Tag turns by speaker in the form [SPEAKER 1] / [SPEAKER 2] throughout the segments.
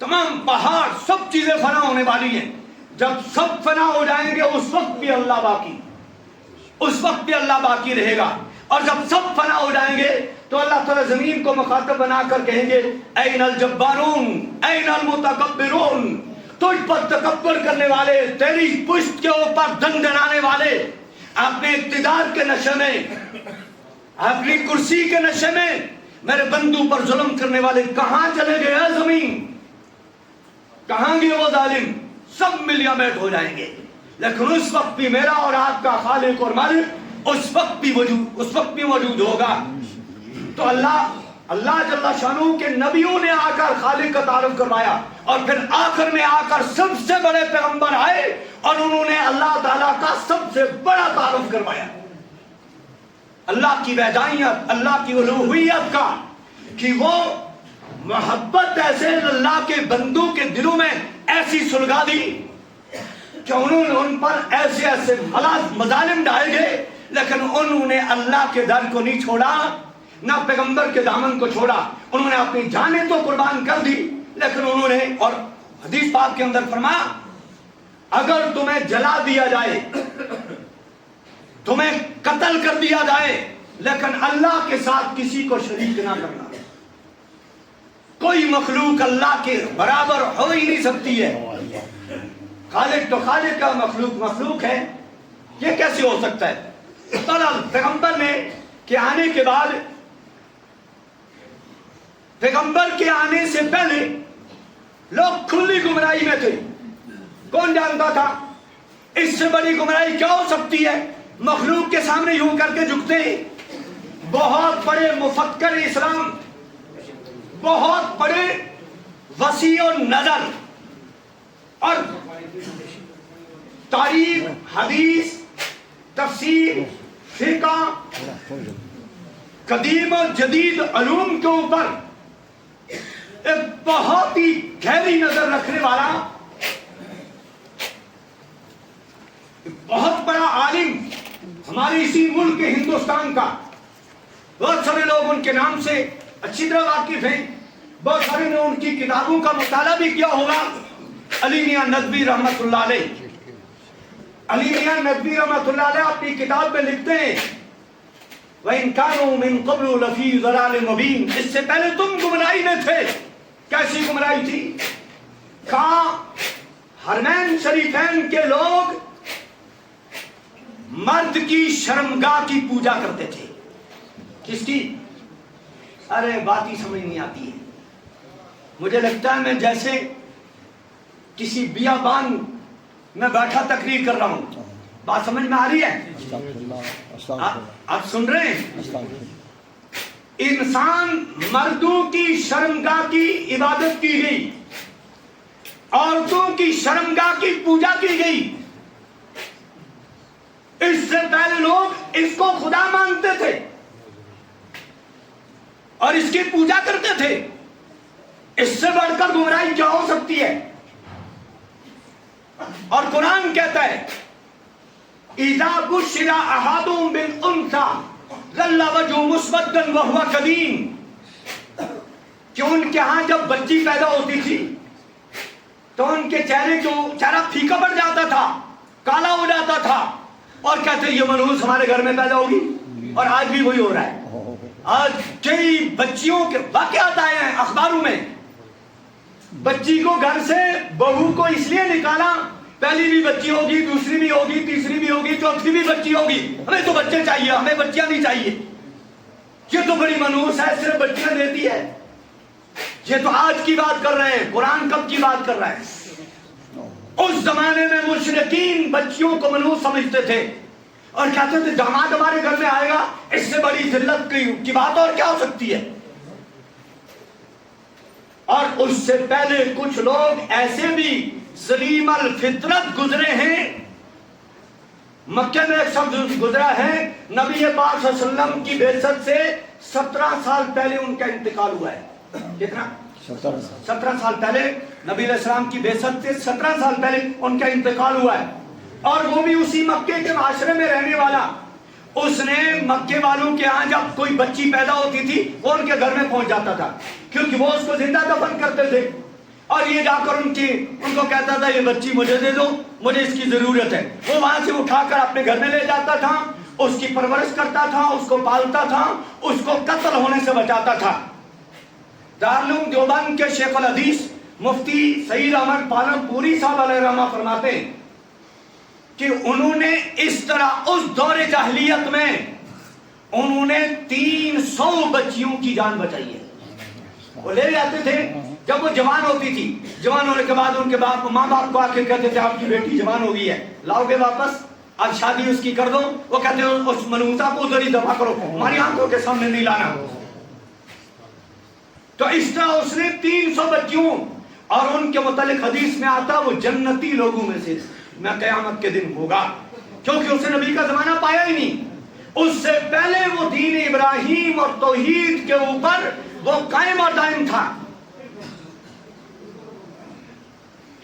[SPEAKER 1] تمام پہاڑ سب چیزیں فنا ہونے والی ہیں. جب سب فنا ہو جائیں گے اس وقت بھی اللہ باقی، اس وقت بھی اللہ باقی رہے گا. اور جب سب فنا ہو جائیں گے تو اللہ تعالیٰ زمین کو مخاطب بنا کر کہیں گے این الجبارون این المتکبرون، تجھ پر تکبر کرنے والے، تیری پشت کے اوپر دندنانے والے، اپنے اقتدار کے نشے میں، اپنی کرسی کے نشے میں میرے بندوں پر ظلم کرنے والے کہاں چلے گئے؟ اے زمین کہاں گئے وہ ظالم؟ سب ملیا میٹ ہو جائیں گے. لیکن اس وقت بھی میرا اور آپ کا خالق اور مالک اس وقت بھی موجود ہوگا. تو اللہ جل شانہ کے نبیوں نے آ کر خالق کا تعارف کروایا، اور پھر آخر میں آ کر سب سے بڑے پیغمبر آئے اور انہوں نے اللہ تعالیٰ کا سب سے بڑا تعارف کروایا، اللہ کی وحدانیت، اللہ کی الوہیت کا، کہ وہ محبت ایسے اللہ کے بندوں کے دلوں میں ایسی سلگا دی کہ انہوں نے ان پر ایسے ایسے مظالم ڈالے گئے، لیکن انہوں نے اللہ کے در کو نہیں چھوڑا، نہ پیغمبر کے دامن کو چھوڑا. انہوں نے اپنی جانیں تو قربان کر دی، لیکن انہوں نے، اور حدیث پاک کے اندر فرمایا اگر تمہیں جلا دیا جائے، تمہیں قتل کر دیا جائے، لیکن اللہ کے ساتھ کسی کو شریک نہ کرنا. کوئی مخلوق اللہ کے برابر ہو ہی نہیں سکتی ہے. خالق تو خالق کا، مخلوق مخلوق ہے، یہ کیسے ہو سکتا ہے؟ پیغمبر نے کے آنے کے بعد، پیغمبر کے آنے سے پہلے لوگ کھلی گمراہی میں تھے. کون جانتا تھا اس سے بڑی گمراہی کیا ہو سکتی ہے؟ مخلوق کے سامنے یوں کر کے جھکتے ہیں. بہت بڑے مفکر اسلام، بہت بڑے وسیع نظر اور تاریخ، حدیث، تفسیر، فقہ، قدیم و جدید علوم کے اوپر ایک بہت ہی گہری نظر رکھنے والا بہت بڑا عالم ہمارے اسی ملک ہندوستان کا، بہت سارے لوگ ان کے نام سے اچھی طرح واقف ہیں، بہت سارے نے ان کی کتابوں کا مطالعہ بھی کیا ہوگا. علی میاں ندوی رحمت اللہ علیہ، علی میاں ندوی رحمت اللہ علیہ اپنی کتاب میں لکھتے ہیں وَإِن كَانُوا مِن قَبْلُ لَفِي ضَلَالٍ مُبِينٍ، اس سے پہلے تم گمراہی میں تھے. کیسی گمراہی تھی؟ کہا حرمین شریفین کے لوگ مرد کی شرمگاہ کی پوجا کرتے تھے. کس کی؟ ارے بات ہی سمجھ نہیں آتی ہے. مجھے لگتا ہے میں جیسے کسی بیابان میں بیٹھا تقریر کر رہا ہوں. بات سمجھ میں آ رہی ہے؟ آپ سن رہے ہیں؟ انسان مردوں کی شرمگاہ کی عبادت کی گئی، عورتوں کی شرمگاہ کی پوجا کی گئی. اس سے پہلے لوگ اس کو خدا مانتے تھے اور اس کی پوجا کرتے تھے. اس سے بڑھ کر گمراہی کیا ہو سکتی ہے؟ اور قرآن کہتا ہے اِذَا بُشِّرَ أَحَدُهُم بِالْأُنثَىٰ ظَلَّ وَجْهُهُ مُسْوَدًّا وَهُوَ كَظِيمٌ، کہ ان کے ہاں جب بچی پیدا ہوتی تھی تو ان کے چہرہ پھیکا پڑ جاتا تھا، کالا ہو جاتا تھا، اور کہتے یہ منحوس ہمارے گھر میں پیدا ہوگی. اور آج بھی وہی ہو رہا ہے. آج کئی بچیوں کے واقعات آئے ہیں اخباروں میں، بچی کو گھر سے بہو کو اس لیے نکالا، پہلی بھی بچی ہوگی، دوسری بھی ہوگی، تیسری بھی ہوگی، چوتھی بھی بچی ہوگی، ہمیں تو بچے چاہیے، ہمیں بچیاں نہیں چاہیے. یہ تو بڑی منحوس ہے، صرف بچیاں دیتی ہے. یہ تو آج کی بات کر رہے ہیں، قرآن کب کی بات کر رہا ہے؟ اس زمانے میں مشرکین بچیوں کو منحوس سمجھتے تھے اور کہتے تھے داماد ہمارے گھر میں آئے گا، اس سے بڑی ذلت کی بات اور کیا ہو سکتی ہے. اور اس سے پہلے کچھ لوگ ایسے بھی سلیم الفطرت گزرے ہیں. مکہ میں ایک شخص گزرا ہے، نبی پاک صلی اللہ علیہ وسلم کی بعثت سے 17 سال پہلے ان کا انتقال ہوا ہے. کتنا؟ 17 سال پہلے نبی علیہ السلام کی بعثت سے 17 سال پہلے ان کا انتقال ہوا ہے. اور وہ بھی اسی مکے کے معاشرے میں رہنے والا. اس نے مکے والوں کے ہاں جب کوئی بچی پیدا ہوتی تھی وہ ان کے گھر میں پہنچ جاتا تھا، کیونکہ وہ اس کو زندہ دفن کرتے تھے. اور یہ جا کر ان کو کہتا تھا یہ بچی مجھے دے دو، مجھے اس کی ضرورت ہے۔ وہ وہاں سے اٹھا کر اپنے گھر میں لے جاتا تھا، اس کی پرورش کرتا تھا، اس کو پالتا تھا، اس کو قتل ہونے سے بچاتا تھا۔ دارالعلوم دیوبند کے شیخ الحدیث مفتی سعید احمد پالنپوری صاحب علیہ رحمہ فرماتے ہیں کہ انہوں نے اس طرح اس دور جاہلیت میں انہوں نے 300 بچیوں کی جان بچائی ہے۔ وہ لے جاتے تھے جب وہ جوان ہوتی تھی، جوان ہونے کے بعد ان کے ماں باپ کو آ کے کہتے تھے آپ کی بیٹی جوان ہو گئی ہے، لاؤ گے واپس، اب شادی اس کی کر دو۔ وہ کہتے ہیں اس منوسا کو ادھر ہی دفع کرو، ہماری آنکھوں کے سامنے نہیں لانا۔ تو اس طرح اس نے 300 بچیوں، اور ان کے متعلق حدیث میں آتا وہ جنتی لوگوں میں سے میں قیامت کے دن ہوگا، کیونکہ اسے نبی کا زمانہ پایا ہی نہیں۔ اس سے پہلے وہ دین ابراہیم اور توحید کے اوپر وہ قائم اور دائم تھا۔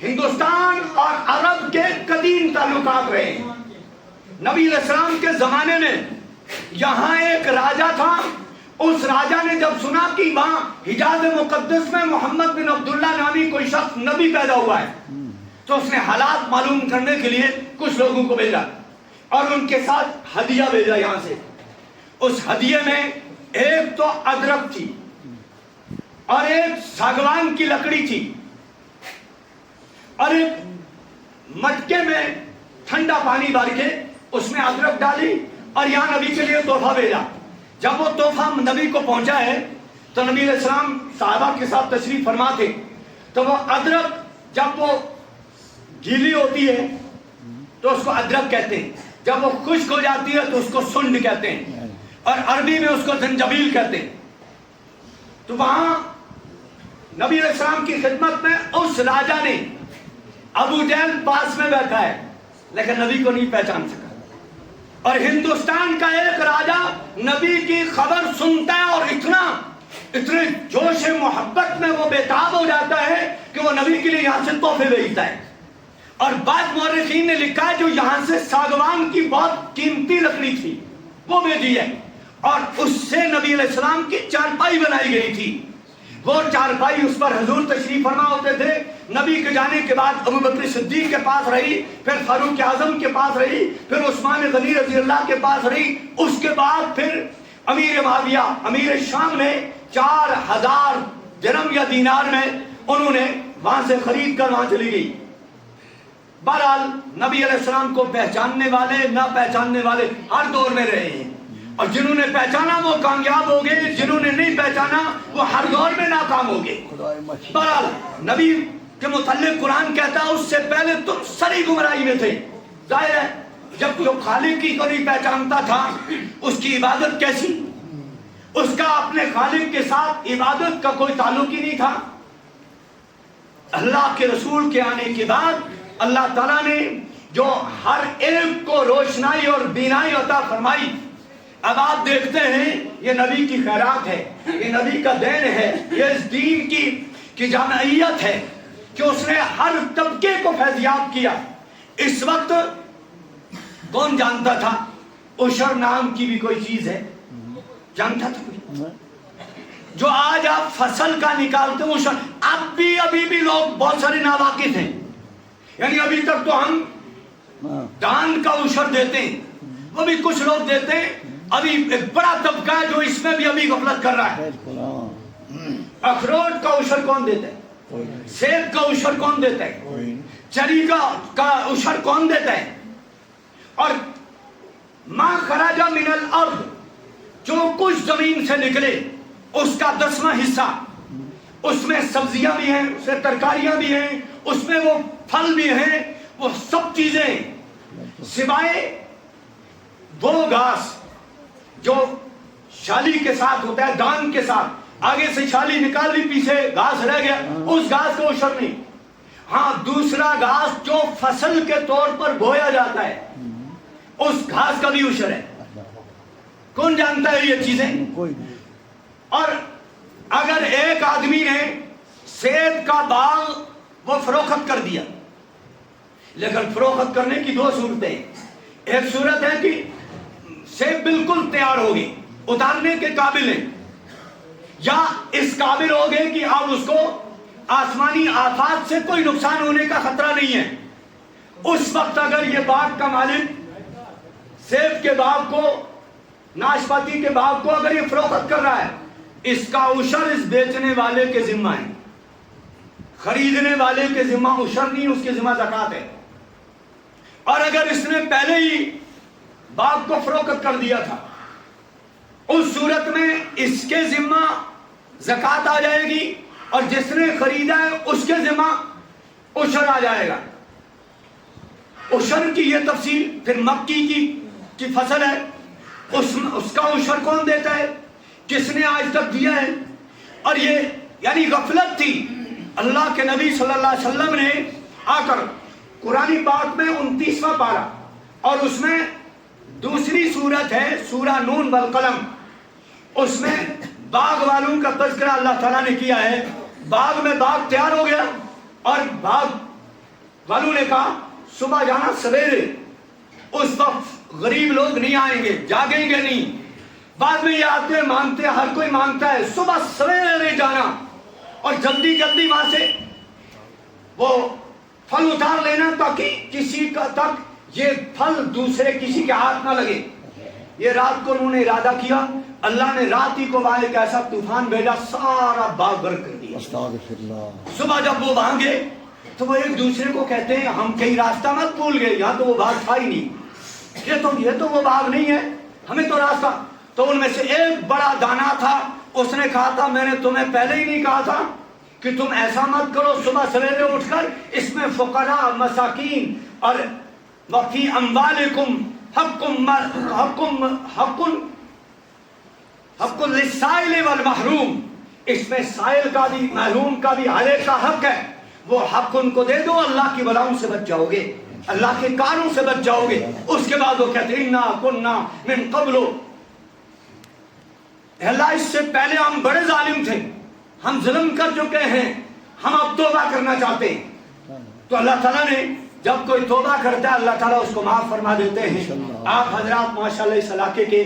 [SPEAKER 1] ہندوستان اور عرب کے قدیم تعلقات رہے ہیں۔ نبی علیہ السلام کے زمانے میں یہاں ایک راجا تھا، اس راجا نے جب سنا کہ وہاں حجاز مقدس میں محمد بن عبداللہ نامی کوئی شخص نبی پیدا ہوا ہے، تو اس نے حالات معلوم کرنے کے لیے کچھ لوگوں کو بھیجا اور ان کے ساتھ ہدیہ بھیجا یہاں سے۔ اس ہدیے میں ایک تو ادرک تھی اور ایک ساگوان کی لکڑی تھی اور ایک مٹکے میں ٹھنڈا پانی ڈال کے اس میں ادرک ڈالی اور یہاں نبی کے لیے تحفہ بھیجا۔ جب وہ تحفہ نبی کو پہنچا ہے تو نبی علیہ السلام صحابہ کے ساتھ تشریف فرما تھے، تو وہ ادرک جب وہ گیلی ہوتی ہے تو اس کو ادرک کہتے ہیں، جب وہ خشک ہو جاتی ہے تو اس کو سنڈ کہتے ہیں، اور عربی میں اس کو زنجبیل کہتے ہیں۔ تو وہاں نبی علیہ السلام کی خدمت میں اس راجا نے، ابو جہل پاس میں بیٹھا ہے لیکن نبی کو نہیں پہچان سکا، اور ہندوستان کا ایک راجا نبی کی خبر سنتا ہے اور اتنے جوش محبت میں وہ بےتاب ہو جاتا ہے کہ وہ نبی کے لیے یہاں سے تحفے بھیجتا ہے۔ اور بعض مورخین نے لکھا ہے جو یہاں سے ساگوان کی بہت قیمتی لکڑی تھی وہ بھیجی ہے، اور اس سے نبی علیہ السلام کی چارپائی بنائی گئی تھی۔ وہ چارپائی اس پر حضور تشریف فرما ہوتے تھے، نبی کے جانے کے بعد ابو بکر صدیق کے پاس رہی، پھر فاروق اعظم کے پاس رہی، پھر عثمان غنی رضی اللہ کے پاس رہی، اس کے بعد پھر امیر معاویہ امیر شام نے 4000 درہم یا دینار میں انہوں نے وہاں سے خرید کر وہاں چلی گئی۔ بہرحال نبی علیہ السلام کو پہچاننے والے نہ پہچاننے والے ہر دور میں رہے ہیں، اور جنہوں نے پہچانا وہ کامیاب ہو گئے، جنہوں نے نہیں پہچانا وہ ہر دور میں ناکام ہو گئے۔ بہرحال نبی کے متعلق قرآن کہتا ہے اس سے پہلے تم سری گمراہی میں تھے۔ ظاہر ہے جب جو خالق کی کو نہیں پہچانتا تھا اس کی عبادت کیسی، اس کا اپنے خالق کے ساتھ عبادت کا کوئی تعلق ہی نہیں تھا۔ اللہ کے رسول کے آنے کے بعد اللہ تعالیٰ نے جو ہر ایک کو روشنائی اور بینائی عطا فرمائی، اب آپ دیکھتے ہیں یہ نبی کی خیرات ہے، یہ نبی کا دین ہے، یہ اس دین کی جامعیت ہے کہ اس نے ہر طبقے کو فیضیاب کیا۔ اس وقت کون جانتا تھا عشر نام کی بھی کوئی چیز ہے؟ جانتا تھا کوئی؟ جو آج آپ فصل کا نکالتے ہیں عشر، ابھی بھی لوگ بہت سارے ناواقف ہیں، یعنی ابھی تک تو ہم دان کا عشر دیتے ہیں، وہ بھی کچھ لوگ دیتے ہیں، ابھی ایک بڑا طبقہ ہے جو اس میں بھی ابھی غفلت کر رہا ہے۔ اخروٹ کا عشر کون دیتا ہے؟ سیب کا عشر کون دیتا ہے؟ چری کا عشر کون دیتا ہے؟ اور ما خرج من الارض، جو کچھ زمین سے نکلے اس کا 10واں حصہ، اس میں سبزیاں بھی ہیں، اس میں ترکاریاں بھی ہیں، اس میں وہ پھل بھی ہیں، وہ سب چیزیں سوائے وہ گھاس جو شالی کے ساتھ ہوتا ہے، دان کے ساتھ، آگے سے شالی نکال لی پیچھے گھاس رہ گیا، اس گھاس کا عشر نہیں۔ ہاں دوسرا گھاس جو فصل کے طور پر بویا جاتا ہے اس گھاس کا بھی عشر ہے۔ کون جانتا ہے یہ چیزیں؟ اور اگر ایک آدمی نے سیب کا باغ وہ فروخت کر دیا، لیکن فروخت کرنے کی 2 صورتیں ہیں۔ ایک صورت ہے کہ سیب بالکل تیار ہوگی، اتارنے کے قابل ہیں، یا اس قابل ہو گئے کہ آپ اس کو آسمانی آفات سے کوئی نقصان ہونے کا خطرہ نہیں ہے، اس وقت اگر یہ باغ کا مالک سیب کے باغ کو، ناشپاتی کے باغ کو اگر یہ فروخت کر رہا ہے، اس کا عشر اس بیچنے والے کے ذمہ ہے، خریدنے والے کے ذمہ عشر نہیں، اس کے ذمہ زکوٰۃ ہے۔ اور اگر اس نے پہلے ہی باغ کو فروخت کر دیا تھا، اس صورت میں اس کے ذمہ زکوٰۃ آ جائے گی، اور جس نے خریدا ہے اس کے ذمہ عشر آ جائے گا۔ عشر کی یہ تفصیل پھر مکی کی فصل ہے، اس کا عشر کون دیتا ہے؟ کس نے آج تک دیا ہے؟ اور یہ یعنی غفلت تھی۔ اللہ کے نبی صلی اللہ علیہ وسلم نے آ کر قرآن پاک میں 29واں پارہ، اور اس میں دوسری سورت ہے سورہ نون والقلم، اس میں باغ والوں کا تذکرہ اللہ تعالیٰ نے کیا ہے۔ باغ میں باغ تیار ہو گیا، اور باغ والوں نے کہا صبح جانا سویرے، اس وقت غریب لوگ نہیں آئیں گے، جاگیں گے نہیں۔ بعد میں یہ آتے ہیں، مانگتے، ہر کوئی مانگتا ہے صبح سویرے جانا اور جلدی جلدی وہاں سے وہ پھل اتار لینا، تاکہ کسی کا تک یہ پھل دوسرے کسی کے ہاتھ نہ لگے۔ یہ رات کو انہوں نے ارادہ کیا، اللہ نے رات ہی کو وہاں ایک ایسا طوفان بھیجا، سارا باغ غرق کر دیا۔ صبح جب وہ وہاں گئے تو وہ ایک دوسرے کو کہتے ہیں ہم کہیں راستہ مت بھول گئے، یہاں تو وہ باغ تھا ہی نہیں، یہ تو وہ باغ نہیں ہے، ہمیں تو راستہ۔ تو ان میں سے ایک بڑا دانا تھا، اس نے کہا تھا میں نے تمہیں پہلے ہی نہیں کہا تھا کہ تم ایسا مت کرو، صبح سویرے اٹھ کر اس میں فقراء، مساکین اور وفی اموالکم حق للسائل والمحروم، اس میں سائل کا بھی محروم کا بھی ہر ایک کا حق ہے، وہ حق ان کو دے دو، اللہ کی بلاؤں سے بچ جاؤ گے، اللہ کے کاروں سے بچ جاؤ گے۔ اس کے بعد وہ کہتے ہیں انا کنا من قبل، اللہ اس سے پہلے ہم بڑے ظالم تھے، ہم ظلم کر چکے ہیں، ہم اب توبہ کرنا چاہتے ہیں۔ تو اللہ تعالیٰ نے جب کوئی توبہ کرتا ہے اللہ تعالیٰ اس کو معاف فرما دیتے ہیں۔ آپ حضرات ماشاءاللہ اس علاقے کے